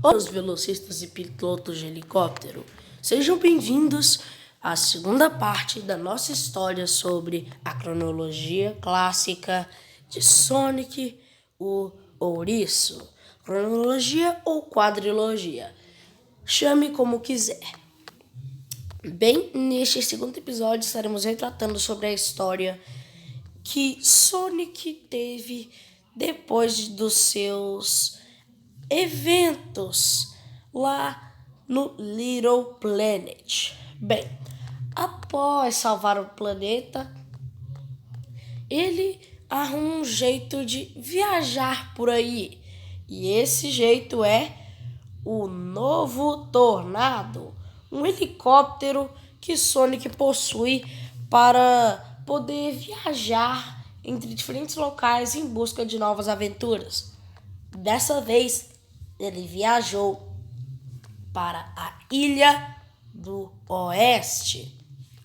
Olá, os velocistas e pilotos de helicóptero. Sejam bem-vindos à segunda parte da nossa história sobre a cronologia clássica de Sonic o Ouriço. Cronologia ou quadrilogia, chame como quiser. Bem, neste segundo episódio estaremos retratando sobre a história que Sonic teve depois dos seus eventos lá no Little Planet. Bem, após salvar o planeta, ele arruma um jeito de viajar por aí. E esse jeito é o novo Tornado, um helicóptero que Sonic possui para poder viajar entre diferentes locais em busca de novas aventuras. Dessa vez, ele viajou para a Ilha do Oeste,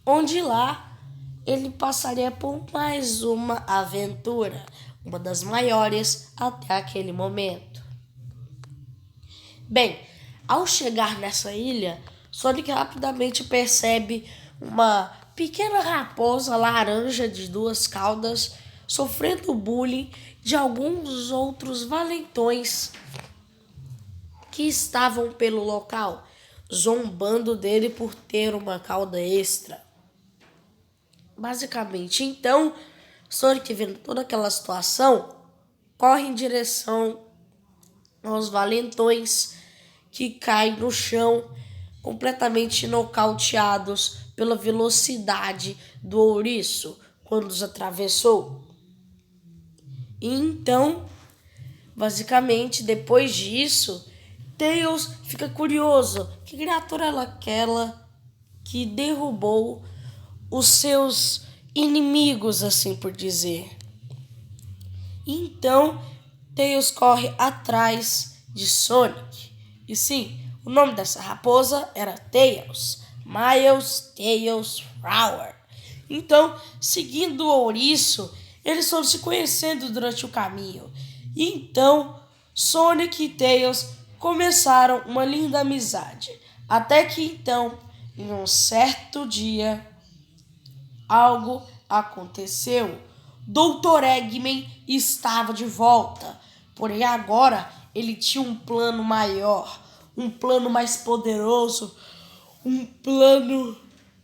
onde lá ele passaria por mais uma aventura, uma das maiores até aquele momento. Bem, ao chegar nessa ilha, Sonic rapidamente percebe uma pequena raposa laranja de duas caudas sofrendo bullying de alguns outros valentões que estavam pelo local, zombando dele por ter uma cauda extra. Basicamente, então, Sonic, vendo toda aquela situação, corre em direção aos valentões que caem no chão, completamente nocauteados pela velocidade do ouriço quando os atravessou. E então, basicamente, depois disso, Tails fica curioso. Que criatura é aquela que derrubou os seus inimigos, assim por dizer? Então, Tails corre atrás de Sonic. E sim, o nome dessa raposa era Tails. Miles Tails Flower. Então, seguindo o ouriço, eles foram se conhecendo durante o caminho. E então, Sonic e Tails começaram uma linda amizade. Até que então, em um certo dia, algo aconteceu. Dr. Eggman estava de volta. Porém, agora ele tinha um plano maior, um plano mais poderoso, um plano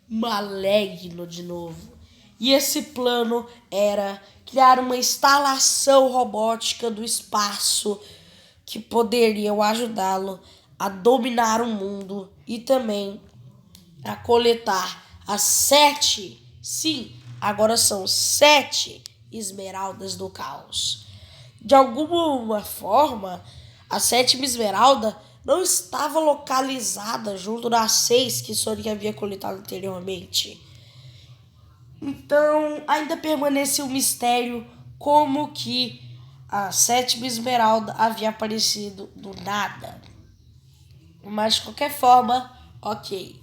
maligno de novo. E esse plano era criar uma instalação robótica do espaço que poderiam ajudá-lo a dominar o mundo e também a coletar as 7, sim, agora são 7 esmeraldas do caos. De alguma forma, a 7ª esmeralda não estava localizada junto das 6 que Sonic havia coletado anteriormente. Então, ainda permanece um mistério como que a 7ª esmeralda havia aparecido do nada. Mas, de qualquer forma, ok.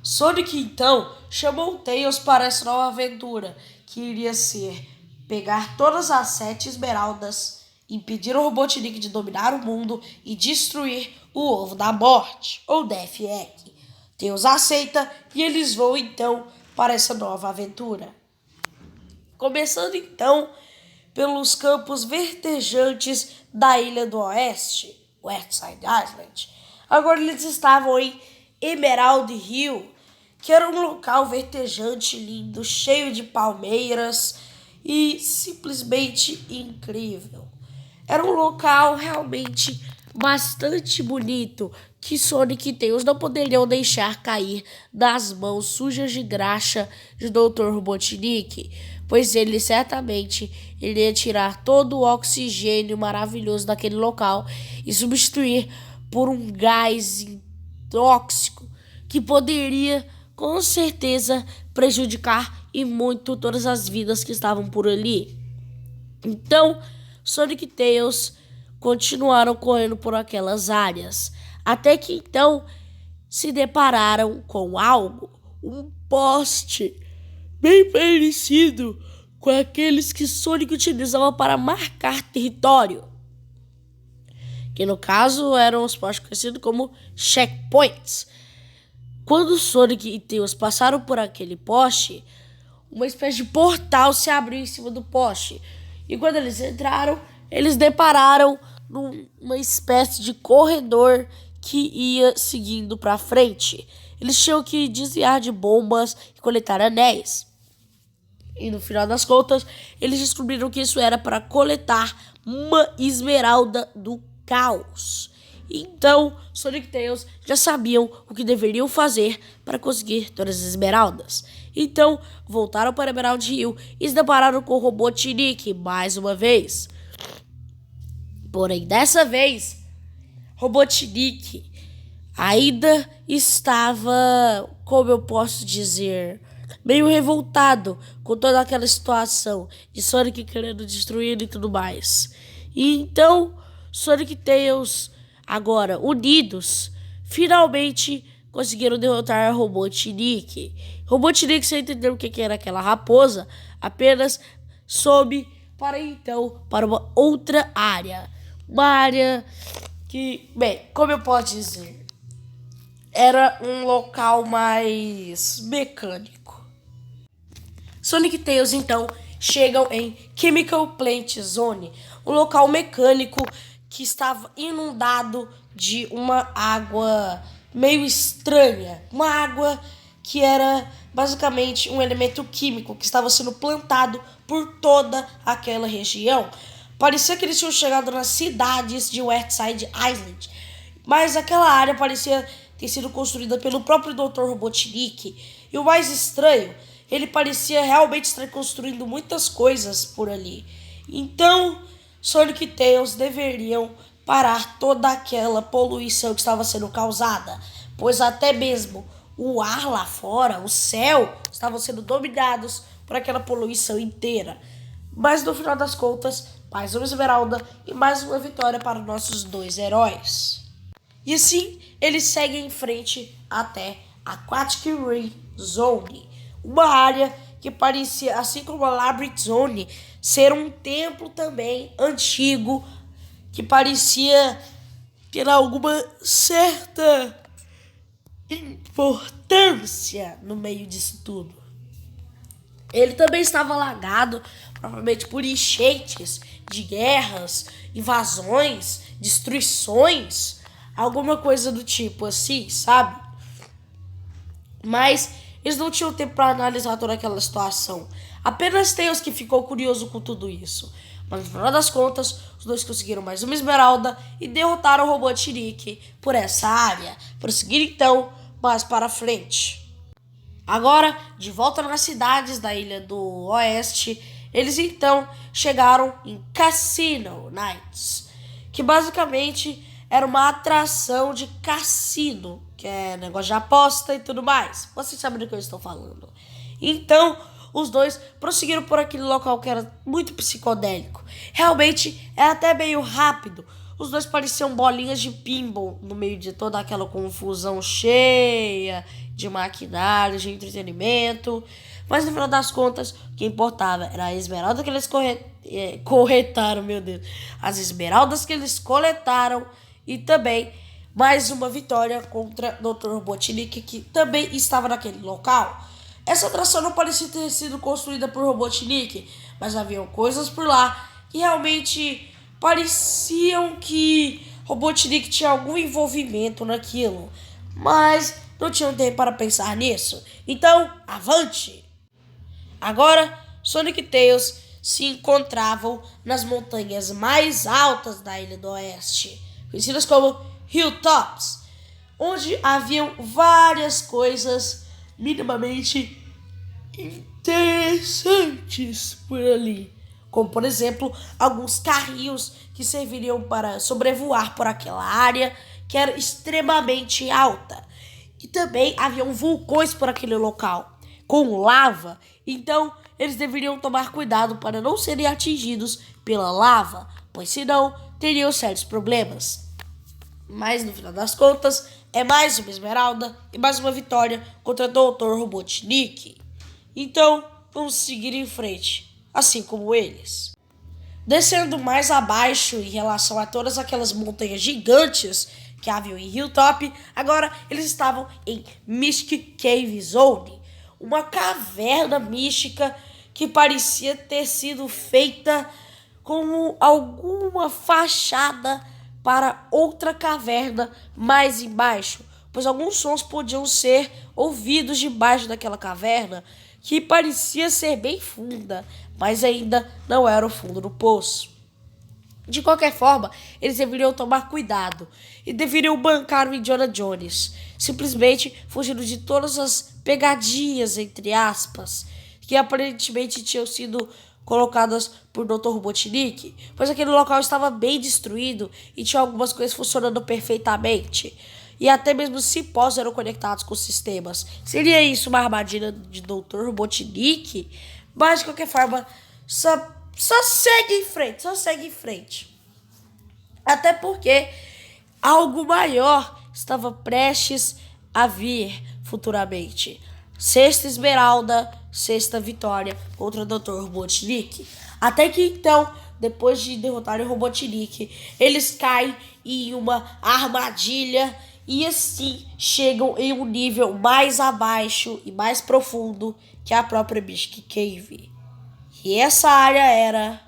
Sonic, então, chamou o Tails para essa nova aventura, que iria ser pegar todas as 7 esmeraldas, impedir o Robotnik de dominar o mundo e destruir o Ovo da Morte, ou Death Egg. Tails aceita e eles vão, então, para essa nova aventura. Começando, então, pelos campos verdejantes da Ilha do Oeste, Westside Island. Agora eles estavam em Emerald Hill, que era um local vertejante, lindo, cheio de palmeiras e simplesmente incrível. Era um local realmente bastante bonito que Sonic e Tails não poderiam deixar cair das mãos sujas de graxa de Dr. Robotnik, pois ele certamente iria tirar todo o oxigênio maravilhoso daquele local e substituir por um gás tóxico que poderia, com certeza, prejudicar e muito todas as vidas que estavam por ali. Então, Sonic e Tails continuaram correndo por aquelas áreas, até que então se depararam com algo, um poste bem parecido com aqueles que Sonic utilizava para marcar território. que no caso eram os postes conhecidos como checkpoints. Quando Sonic e Tails passaram por aquele poste, uma espécie de portal se abriu em cima do poste. E quando eles entraram, eles depararam numa espécie de corredor que ia seguindo para frente. Eles tinham que desviar de bombas e coletar anéis. E no final das contas, eles descobriram que isso era para coletar uma esmeralda do caos. Então, Sonic e Tails já sabiam o que deveriam fazer para conseguir todas as esmeraldas. Então, voltaram para Emerald Hill e se depararam com o Robotnik mais uma vez. Porém, dessa vez, Robotnik ainda estava, como eu posso dizer, meio revoltado com toda aquela situação de Sonic querendo destruir e tudo mais. E então, Sonic e Tails, agora unidos, finalmente conseguiram derrotar Robotnik. Robotnik, sem entender o que era aquela raposa, apenas soube para uma outra área. Uma área que, bem, como eu posso dizer, era um local mais mecânico. Sonic e Tails, então, chegam em Chemical Plant Zone, um local mecânico que estava inundado de uma água meio estranha. Uma água que era basicamente um elemento químico que estava sendo plantado por toda aquela região. Parecia que eles tinham chegado nas cidades de Westside Island, mas aquela área parecia ter sido construída pelo próprio Dr. Robotnik. E o mais estranho, ele parecia realmente estar construindo muitas coisas por ali. Então, Sonic e Tails deveriam parar toda aquela poluição que estava sendo causada, pois até mesmo o ar lá fora, o céu, estavam sendo dominados por aquela poluição inteira. Mas no final das contas, mais uma esmeralda e mais uma vitória para nossos dois heróis. E assim, eles seguem em frente até Aquatic Ring Zone, uma área que parecia, assim como a Labyrinth Zone, ser um templo também antigo, que parecia ter alguma certa importância no meio disso tudo. Ele também estava alagado, provavelmente por enchentes de guerras, invasões, destruições, alguma coisa do tipo assim, sabe? Mas eles não tinham tempo para analisar toda aquela situação. Apenas Tails que ficou curioso com tudo isso. Mas no final das contas, os dois conseguiram mais uma esmeralda e derrotaram o Robotnik por essa área. Prosseguir então mais para frente. Agora, de volta nas cidades da Ilha do Oeste, eles então chegaram em Casino Nights, que basicamente era uma atração de cassino, que é negócio de aposta e tudo mais. Vocês sabem do que eu estou falando. Então, os dois prosseguiram por aquele local que era muito psicodélico. Realmente, é até meio rápido. Os dois pareciam bolinhas de pinball no meio de toda aquela confusão cheia de maquinários, de entretenimento. Mas no final das contas, o que importava era a esmeralda que eles corretaram, meu Deus. As esmeraldas que eles coletaram e também mais uma vitória contra Dr. Robotnik, que também estava naquele local. Essa atração não parecia ter sido construída por Robotnik, mas haviam coisas por lá que realmente pareciam que Robotnik tinha algum envolvimento naquilo, mas não tinham tempo para pensar nisso. Então, avante! Agora, Sonic e Tails se encontravam nas montanhas mais altas da Ilha do Oeste, conhecidas como Hilltops, onde haviam várias coisas minimamente interessantes por ali. Como, por exemplo, alguns carrinhos que serviriam para sobrevoar por aquela área que era extremamente alta. E também haviam vulcões por aquele local, com lava. Então, eles deveriam tomar cuidado para não serem atingidos pela lava, pois senão teriam sérios problemas. Mas, no final das contas, é mais uma esmeralda e mais uma vitória contra o Dr. Robotnik. Então, vamos seguir em frente, assim como eles. Descendo mais abaixo em relação a todas aquelas montanhas gigantes que haviam em Hilltop, agora eles estavam em Mystic Cave Zone, uma caverna mística que parecia ter sido feita como alguma fachada para outra caverna mais embaixo, pois alguns sons podiam ser ouvidos debaixo daquela caverna, que parecia ser bem funda, mas ainda não era o fundo do poço. De qualquer forma, eles deveriam tomar cuidado e deveriam bancar o Indiana Jones, simplesmente fugindo de todas as pegadinhas, entre aspas, que aparentemente tinham sido colocadas por Dr. Robotnik, pois aquele local estava bem destruído e tinha algumas coisas funcionando perfeitamente. E até mesmo cipós eram conectados com os sistemas. Seria isso uma armadilha de Dr. Robotnik? Mas, de qualquer forma, só segue em frente, só segue em frente. Até porque algo maior estava prestes a vir futuramente. Sexta Esmeralda, sexta vitória contra o Dr. Robotnik. Até que então, depois de derrotarem o Robotnik, eles caem em uma armadilha e assim chegam em um nível mais abaixo e mais profundo que a própria Mystic Cave. E essa área era